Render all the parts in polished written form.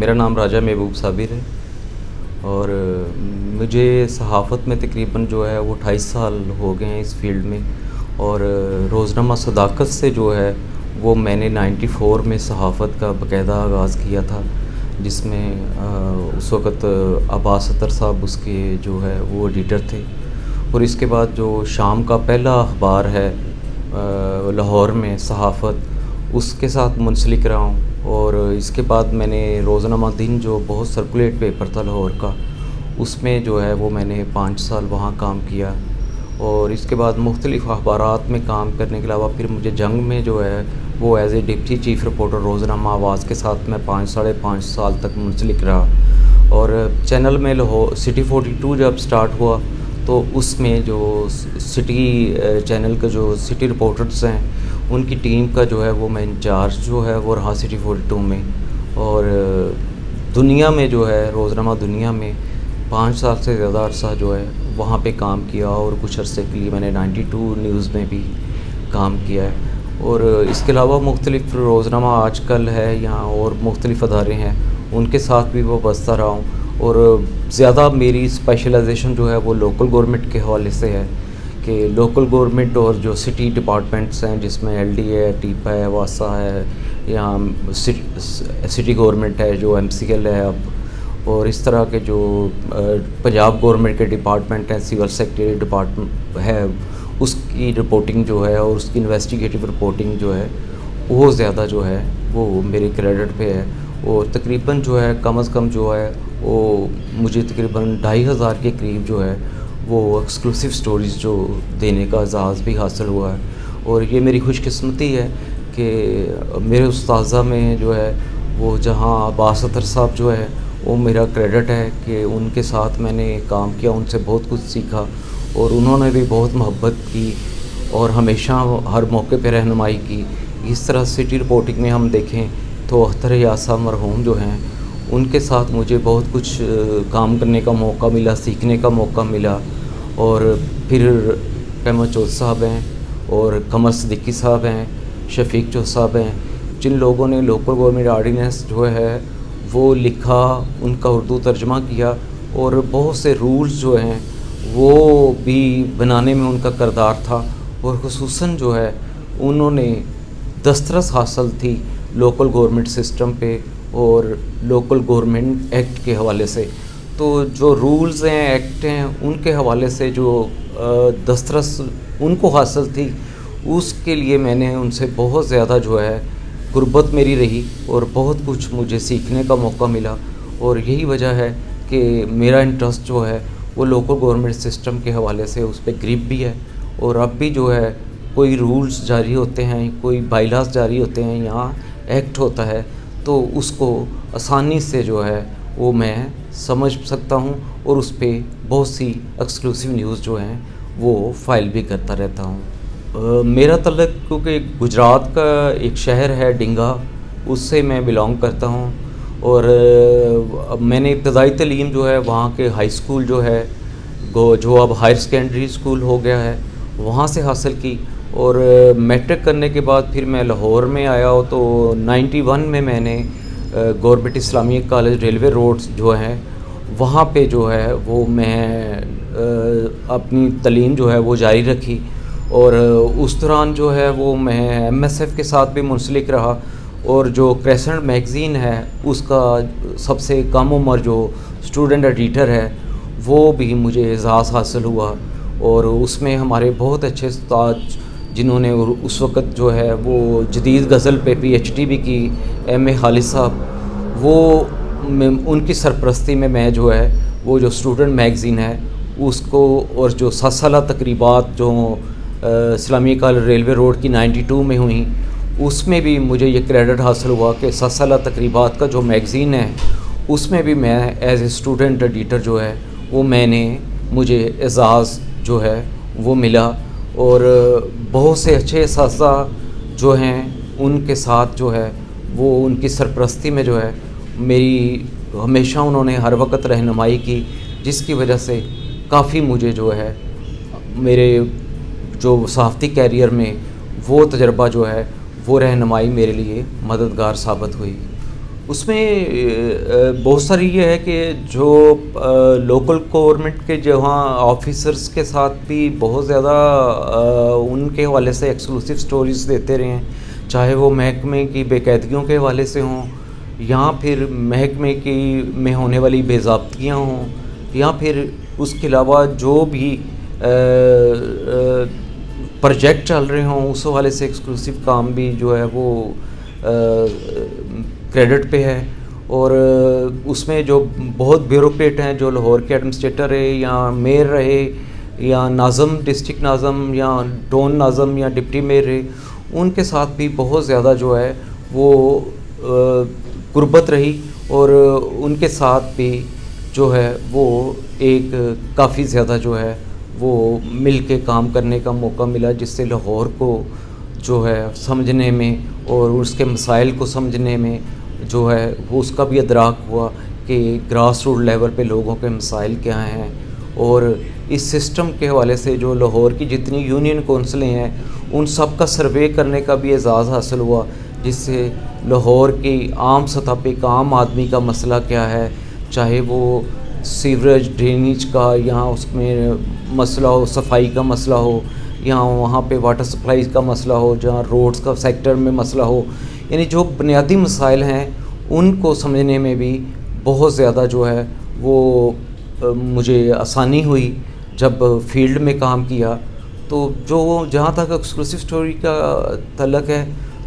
میرا نام راجہ محبوب صابر ہے اور مجھے صحافت میں تقریباً جو ہے وہ 28 سال ہو گئے ہیں اس فیلڈ میں. اور روزنامہ صداقت سے جو ہے وہ میں نے 94 میں صحافت کا باقاعدہ آغاز کیا تھا، جس میں اس وقت عباس اطہر صاحب اس کے جو ہے وہ ایڈیٹر تھے. اور اس کے بعد جو شام کا پہلا اخبار ہے لاہور میں صحافت، اس کے ساتھ منسلک رہا ہوں. اور اس کے بعد میں نے روزنامہ دن جو بہت سرکولیٹ پیپر تھا لاہور کا، اس میں جو ہے وہ میں نے 5 سال وہاں کام کیا. اور اس کے بعد مختلف اخبارات میں کام کرنے کے علاوہ پھر مجھے جنگ میں جو ہے وہ as a deputy chief reporter روزنامہ آواز کے ساتھ میں 5 سال تک منسلک رہا. اور چینل میں لاہور سٹی 42 جب سٹارٹ ہوا تو اس میں جو سٹی چینل کے جو سٹی رپورٹرز ہیں ان کی ٹیم کا جو ہے وہ میں انچارج جو ہے وہ رہا سٹی 42 میں. اور دنیا میں جو ہے روزنامہ دنیا میں 5 سال سے زیادہ عرصہ جو ہے وہاں پہ کام کیا. اور کچھ عرصے کے لیے میں نے 92 نیوز میں بھی کام کیا ہے. اور اس کے علاوہ مختلف روزنامہ آج کل ہے یہاں اور مختلف ادارے ہیں، ان کے ساتھ بھی وہ وابستہ رہا ہوں. اور زیادہ میری اسپیشلائزیشن جو ہے وہ لوکل گورنمنٹ کے حوالے سے ہے کہ لوکل گورنمنٹ اور جو سٹی ڈپارٹمنٹس ہیں جس میں ایل ڈی ہے، ٹیپا ہے، واسا ہے، یہاں سٹی گورنمنٹ ہے جو ایم سی ایل ہے اب، اور اس طرح کے جو پنجاب گورنمنٹ کے ڈپارٹمنٹ ہیں، سول سیکریٹریٹ ڈپارٹمنٹ ہے، اس کی رپورٹنگ جو ہے اور اس کی انویسٹیگیٹو رپورٹنگ جو ہے وہ زیادہ جو ہے وہ میرے کریڈٹ پہ ہے. اور تقریباً جو ہے کم از کم جو ہے وہ مجھے تقریباً 2500 کے قریب جو ہے وہ ایکسکلوسیو سٹوریز جو دینے کا اعزاز بھی حاصل ہوا ہے. اور یہ میری خوش قسمتی ہے کہ میرے اساتذہ میں جو ہے وہ جہاں عباس اطہر صاحب جو ہے وہ میرا کریڈٹ ہے کہ ان کے ساتھ میں نے کام کیا، ان سے بہت کچھ سیکھا اور انہوں نے بھی بہت محبت کی اور ہمیشہ ہر موقع پہ رہنمائی کی. اس طرح سٹی رپورٹنگ میں ہم دیکھیں تو اختر یاسا مرحوم جو ہیں ان کے ساتھ مجھے بہت کچھ کام کرنے کا موقع ملا، سیکھنے کا موقع ملا. اور پھر احمد چودھ صاحب ہیں اور قمر صدیقی صاحب ہیں، شفیق چودھ صاحب ہیں، جن لوگوں نے لوکل گورنمنٹ آرڈیننس جو ہے وہ لکھا، ان کا اردو ترجمہ کیا اور بہت سے رولز جو ہیں وہ بھی بنانے میں ان کا کردار تھا. اور خصوصاً جو ہے انہوں نے دسترس حاصل تھی لوکل گورنمنٹ سسٹم پہ اور لوکل گورنمنٹ ایکٹ کے حوالے سے. تو جو رولز ہیں، ایکٹ ہیں، ان کے حوالے سے جو دسترس ان کو حاصل تھی، اس کے لیے میں نے ان سے بہت زیادہ جو ہے قربت میری رہی اور بہت کچھ مجھے سیکھنے کا موقع ملا. اور یہی وجہ ہے کہ میرا انٹرسٹ جو ہے وہ لوکل گورنمنٹ سسٹم کے حوالے سے اس پہ گریپ بھی ہے. اور اب بھی جو ہے کوئی رولز جاری ہوتے ہیں، کوئی بائی لاز جاری ہوتے ہیں، یہاں ایکٹ ہوتا ہے تو اس کو آسانی سے جو ہے وہ میں سمجھ سکتا ہوں اور اس پہ بہت سی ایکسکلوسیو نیوز جو ہیں وہ فائل بھی کرتا رہتا ہوں. میرا تعلق کیونکہ گجرات کا ایک شہر ہے ڈنگا، اس سے میں بلانگ کرتا ہوں. اور میں نے ابتدائی تعلیم جو ہے وہاں کے ہائی اسکول جو ہے جو اب ہائر سیکنڈری اسکول ہو گیا ہے وہاں سے حاصل کی. اور میٹرک کرنے کے بعد پھر میں لاہور میں آیا ہوں تو 91 میں نے گورنمنٹ اسلامیہ کالج ریلوے روڈ جو ہے وہاں پہ جو ہے وہ میں اپنی تعلیم جو ہے وہ جاری رکھی. اور اس دوران جو ہے وہ میں ایم ایس ایف کے ساتھ بھی منسلک رہا. اور جو کریسنٹ میگزین ہے اس کا سب سے کم عمر جو اسٹوڈنٹ ایڈیٹر ہے وہ بھی مجھے اعزاز حاصل ہوا. اور اس میں ہمارے بہت اچھے استاد جنہوں نے اس وقت جو ہے وہ جدید غزل پہ پی ایچ ڈی بھی کی، ایم اے خالد صاحب، وہ ان کی سرپرستی میں میں جو ہے وہ جو اسٹوڈنٹ میگزین ہے اس کو اور جو 7 سالہ تقریبات جو اسلامیہ کالج ریلوے روڈ کی 92 میں ہوئیں اس میں بھی مجھے یہ کریڈٹ حاصل ہوا کہ 7 سالہ تقریبات کا جو میگزین ہے اس میں بھی میں ایز اے اسٹوڈنٹ ایڈیٹر جو ہے وہ میں نے مجھے اعزاز جو ہے وہ ملا. اور بہت سے اچھے اساتذہ جو ہیں ان کے ساتھ جو ہے وہ ان کی سرپرستی میں جو ہے میری ہمیشہ انہوں نے ہر وقت رہنمائی کی، جس کی وجہ سے کافی مجھے جو ہے میرے جو صحافتی کیریئر میں وہ تجربہ جو ہے وہ رہنمائی میرے لیے مددگار ثابت ہوئی. اس میں بہت ساری یہ ہے کہ جو لوکل گورنمنٹ کے جہاں آفیسرس کے ساتھ بھی بہت زیادہ ان کے حوالے سے ایکسکلوسیو سٹوریز دیتے رہے ہیں، چاہے وہ محکمے کی بے قاعدگیوں کے حوالے سے ہوں، یا پھر محکمے کی میں ہونے والی بے ضابطگیاں ہوں، یا پھر اس کے علاوہ جو بھی پروجیکٹ چل رہے ہوں اس حوالے سے ایکسکلوسیو کام بھی جو ہے وہ کریڈٹ پہ ہے۔ اور اس میں جو بہت بیوروکریٹ ہیں، جو لاہور کے ایڈمنسٹریٹر رہے یا میئر رہے یا ناظم، ڈسٹرکٹ ناظم یا ڈون ناظم یا ڈپٹی میئر رہے، ان کے ساتھ بھی بہت زیادہ جو ہے وہ قربت رہی، اور ان کے ساتھ بھی جو ہے وہ ایک کافی زیادہ جو ہے وہ مل کے کام کرنے کا موقع ملا، جس سے لاہور کو جو ہے سمجھنے میں اور اس کے مسائل کو سمجھنے میں جو ہے وہ اس کا بھی ادراک ہوا کہ گراس روٹ لیول پہ لوگوں کے مسائل کیا ہیں، اور اس سسٹم کے حوالے سے جو لاہور کی جتنی یونین کونسلیں ہیں ان سب کا سروے کرنے کا بھی اعزاز حاصل ہوا، جس سے لاہور کی عام سطح پہ ایک عام آدمی کا مسئلہ کیا ہے، چاہے وہ سیوریج ڈرینیج کا یا اس میں مسئلہ ہو، صفائی کا مسئلہ ہو، یا وہاں پہ واٹر سپلائی کا مسئلہ ہو، جہاں روڈز کا سیکٹر میں مسئلہ ہو، یعنی جو بنیادی مسائل ہیں ان کو سمجھنے میں بھی بہت زیادہ جو ہے وہ مجھے آسانی ہوئی جب فیلڈ میں کام کیا۔ تو جو جہاں تک ایکسکلوسیو سٹوری کا تعلق ہے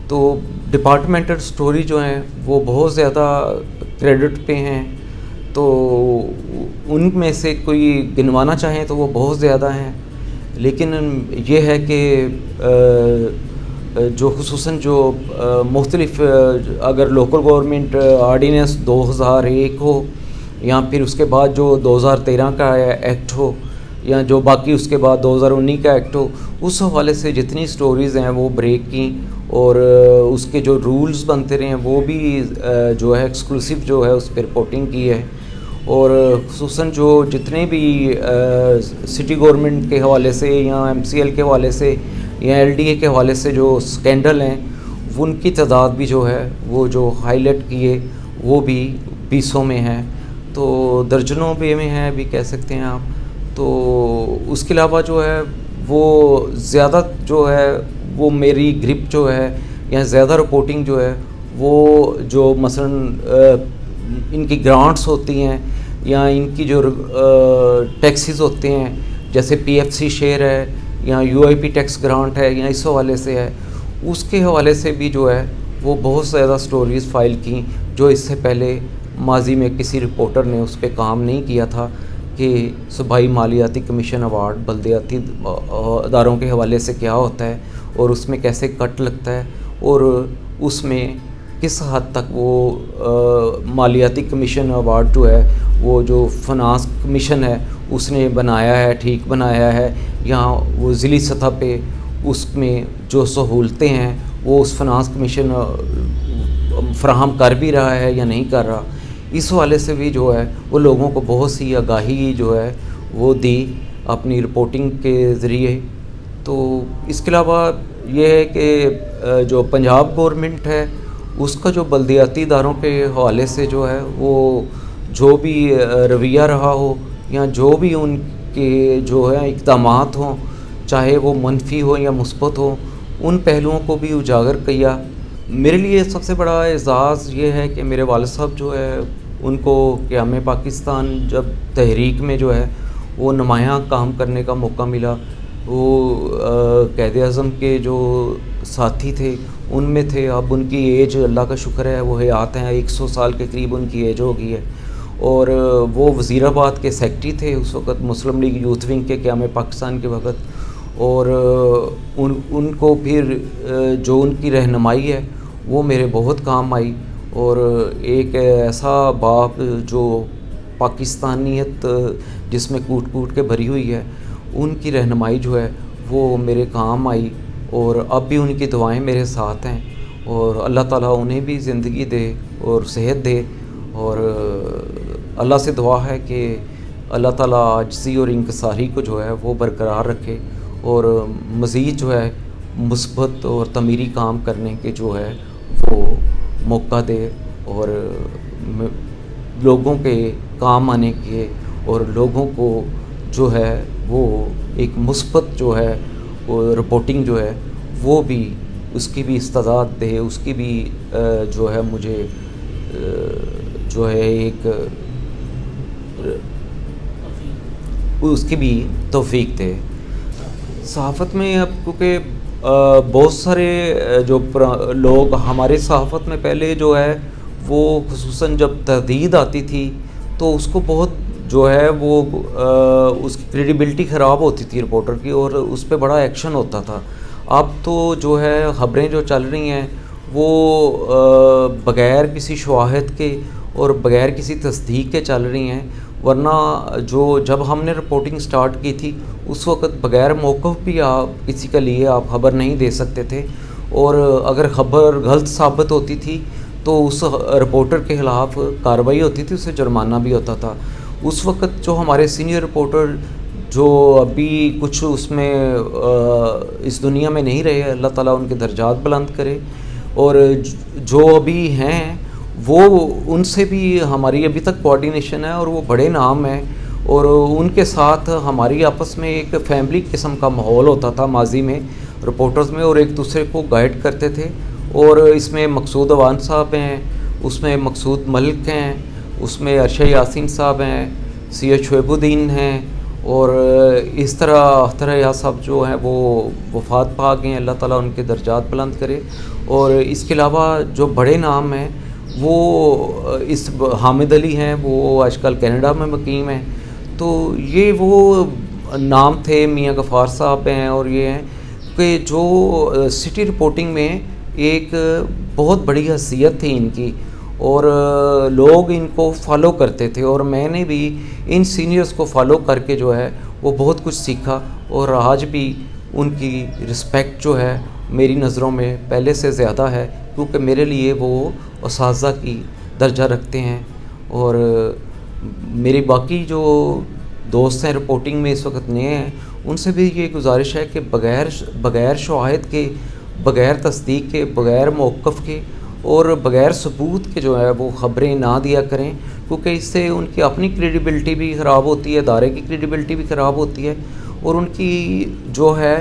تو ڈپارٹمنٹل سٹوری جو ہیں وہ بہت زیادہ کریڈٹ پہ ہیں، تو ان میں سے کوئی گنوانا چاہیں تو وہ بہت زیادہ ہیں، لیکن یہ ہے کہ جو خصوصاً جو مختلف اگر لوکل گورنمنٹ آرڈیننس 2001 ہو، یا پھر اس کے بعد جو 2013 کا ایکٹ ہو، یا جو باقی اس کے بعد 2019 کا ایکٹ ہو، اس حوالے سے جتنی سٹوریز ہیں وہ بریک کی، اور اس کے جو رولز بنتے رہے ہیں وہ بھی جو ہے ایکسکلوسیو جو ہے اس پہ رپورٹنگ کی ہے، اور خصوصاً جو جتنے بھی سٹی گورنمنٹ کے حوالے سے یا ایم سی ایل کے حوالے سے یا ایل ڈی اے کے حوالے سے جو سکینڈل ہیں ان کی تعداد بھی جو ہے وہ جو ہائی لائٹ کیے وہ بھی 20 میں ہیں، تو درجنوں میں ہیں بھی کہہ سکتے ہیں آپ۔ تو اس کے علاوہ جو ہے وہ زیادہ جو ہے وہ میری گرپ جو ہے یا زیادہ رپورٹنگ جو ہے وہ جو مثلاً ان کی گرانٹس ہوتی ہیں یا ان کی جو ٹیکسز ہوتے ہیں، جیسے پی ایف سی شیئر ہے یا U I P tax grant ہے یا اس حوالے سے ہے، اس کے حوالے سے بھی جو ہے وہ بہت زیادہ سٹوریز فائل کیں جو اس سے پہلے ماضی میں کسی رپورٹر نے اس پہ کام نہیں کیا تھا، کہ صوبائی مالیاتی کمیشن ایوارڈ بلدیاتی اداروں کے حوالے سے کیا ہوتا ہے اور اس میں کیسے کٹ لگتا ہے، اور اس میں کس حد تک وہ مالیاتی کمیشن ایوارڈ جو ہے وہ جو فنانس کمیشن ہے اس نے بنایا ہے، ٹھیک بنایا ہے، یا وہ ضلعی سطح پہ اس میں جو سہولتیں ہیں وہ اس فنانس کمیشن فراہم کر بھی رہا ہے یا نہیں کر رہا، اس حوالے سے بھی جو ہے وہ لوگوں کو بہت سی آگاہی جو ہے وہ دی اپنی رپورٹنگ کے ذریعے۔ تو اس کے علاوہ یہ ہے کہ جو پنجاب گورنمنٹ ہے اس کا جو بلدیاتی اداروں کے حوالے سے جو ہے وہ جو بھی رویہ رہا ہو یا جو بھی ان کے جو ہے اقدامات ہوں، چاہے وہ منفی ہو یا مثبت ہو، ان پہلوؤں کو بھی اجاگر کیا۔ میرے لیے سب سے بڑا اعزاز یہ ہے کہ میرے والد صاحب جو ہے ان کو قیام پاکستان جب تحریک میں جو ہے وہ نمایاں کام کرنے کا موقع ملا، وہ قائد اعظم کے جو ساتھی تھے ان میں تھے، اب ان کی ایج اللہ کا شکر ہے وہ حیات ہیں، 100 سال کے قریب ان کی ایج ہو گئی ہے، اور وہ وزیر آباد کے سیکٹری تھے اس وقت مسلم لیگ یوتھ ونگ کے قیام پاکستان کے وقت، اور ان کو پھر جو ان کی رہنمائی ہے وہ میرے بہت کام آئی، اور ایک ایسا باپ جو پاکستانیت جس میں کوٹ کوٹ کے بھری ہوئی ہے، ان کی رہنمائی جو ہے وہ میرے کام آئی، اور اب بھی ان کی دعائیں میرے ساتھ ہیں، اور اللہ تعالیٰ انہیں بھی زندگی دے اور صحت دے، اور اللہ سے دعا ہے کہ اللہ تعالیٰ عاجزی اور انکساری کو جو ہے وہ برقرار رکھے، اور مزید جو ہے مثبت اور تعمیری کام کرنے کے جو ہے وہ موقع دے۔ اور لوگوں کے کام آنے کے اور لوگوں کو جو ہے وہ ایک مثبت جو ہے وہ رپورٹنگ جو ہے وہ بھی اس کی بھی استعداد دے، اس کی بھی جو ہے مجھے جو ہے ایک اس کی بھی توفیق دے۔ صحافت میں اب کیونکہ بہت سارے جو لوگ ہمارے صحافت میں پہلے جو ہے وہ خصوصاً جب تردید آتی تھی تو اس کو بہت جو ہے وہ اس کی کریڈیبلٹی خراب ہوتی تھی رپورٹر کی، اور اس پہ بڑا ایکشن ہوتا تھا۔ اب تو جو ہے خبریں جو چل رہی ہیں وہ بغیر کسی شواہد کے اور بغیر کسی تصدیق کے چل رہی ہیں، ورنہ جب ہم نے رپورٹنگ سٹارٹ کی تھی اس وقت بغیر موقف بھی آپ کسی کا لیے آپ خبر نہیں دے سکتے تھے، اور اگر خبر غلط ثابت ہوتی تھی تو اس رپورٹر کے خلاف کارروائی ہوتی تھی، اسے جرمانہ بھی ہوتا تھا۔ اس وقت جو ہمارے سینئر رپورٹر جو ابھی کچھ اس میں اس دنیا میں نہیں رہے، اللہ تعالیٰ ان کے درجات بلند کرے، اور جو ابھی ہیں وہ ان سے بھی ہماری ابھی تک کوآرڈینیشن ہے، اور وہ بڑے نام ہیں، اور ان کے ساتھ ہماری آپس میں ایک فیملی قسم کا ماحول ہوتا تھا ماضی میں رپورٹرز میں، اور ایک دوسرے کو گائیڈ کرتے تھے۔ اور اس میں مقصود اوان صاحب ہیں، اس میں مقصود ملک ہیں، اس میں عرشہ یاسین صاحب ہیں، سید شعیب الدین ہیں، اور اس طرح اختر حیات صاحب جو ہیں وہ وفات پا گئے ہیں، اللہ تعالیٰ ان کے درجات بلند کرے۔ اور اس کے علاوہ جو بڑے نام ہیں وہ حامد علی ہیں، وہ آج کل کینیڈا میں مقیم ہیں۔ تو یہ وہ نام تھے، میاں غفار صاحب ہیں، اور یہ ہیں کہ جو سٹی رپورٹنگ میں ایک بہت بڑی حیثیت تھی ان کی، اور لوگ ان کو فالو کرتے تھے، اور میں نے بھی ان سینئرز کو فالو کر کے جو ہے وہ بہت کچھ سیکھا، اور آج بھی ان کی رسپیکٹ جو ہے میری نظروں میں پہلے سے زیادہ ہے، کیونکہ میرے لیے وہ اساتذہ کی درجہ رکھتے ہیں۔ اور میری باقی جو دوست ہیں رپورٹنگ میں اس وقت نئے ہیں، ان سے بھی یہ گزارش ہے کہ بغیر شواہد کے، بغیر تصدیق کے، بغیر موقف کے اور بغیر ثبوت کے جو ہے وہ خبریں نہ دیا کریں، کیونکہ اس سے ان کی اپنی کریڈیبلٹی بھی خراب ہوتی ہے، ادارے کی کریڈیبلٹی بھی خراب ہوتی ہے، اور ان کی جو ہے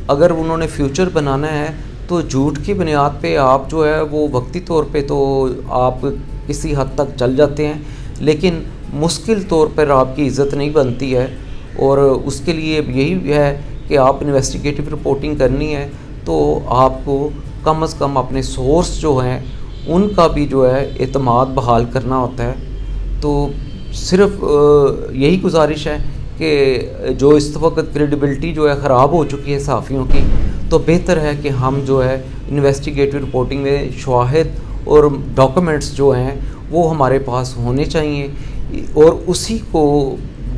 اگر انہوں نے فیوچر بنانا ہے تو جھوٹ کی بنیاد پہ آپ جو ہے وہ وقتی طور پہ تو آپ کسی حد تک چل جاتے ہیں، لیکن مشکل طور پر آپ کی عزت نہیں بنتی ہے۔ اور اس کے لیے یہی ہے کہ آپ انویسٹیگیٹو رپورٹنگ کرنی ہے تو آپ کو کم از کم اپنے سورس جو ہیں ان کا بھی جو ہے اعتماد بحال کرنا ہوتا ہے۔ تو صرف یہی گزارش ہے کہ جو اس وقت کریڈیبلٹی جو ہے خراب ہو چکی ہے صحافیوں کی، تو بہتر ہے کہ ہم جو ہے انویسٹیگیٹو رپورٹنگ میں شواہد اور ڈاکومنٹس جو ہیں وہ ہمارے پاس ہونے چاہیے، اور اسی کو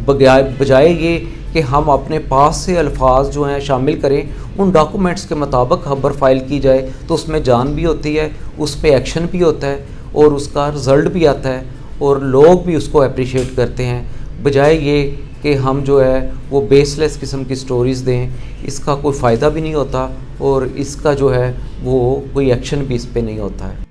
بجائے یہ کہ ہم اپنے پاس سے الفاظ جو ہیں شامل کریں، ان ڈاکومنٹس کے مطابق خبر فائل کی جائے تو اس میں جان بھی ہوتی ہے، اس پہ ایکشن بھی ہوتا ہے، اور اس کا رزلٹ بھی آتا ہے، اور لوگ بھی اس کو اپریشیٹ کرتے ہیں، بجائے یہ کہ ہم جو ہے وہ بیس لیس قسم کی سٹوریز دیں۔ اس کا کوئی فائدہ بھی نہیں ہوتا، اور اس کا جو ہے وہ کوئی ایکشن بھی اس پہ نہیں ہوتا ہے۔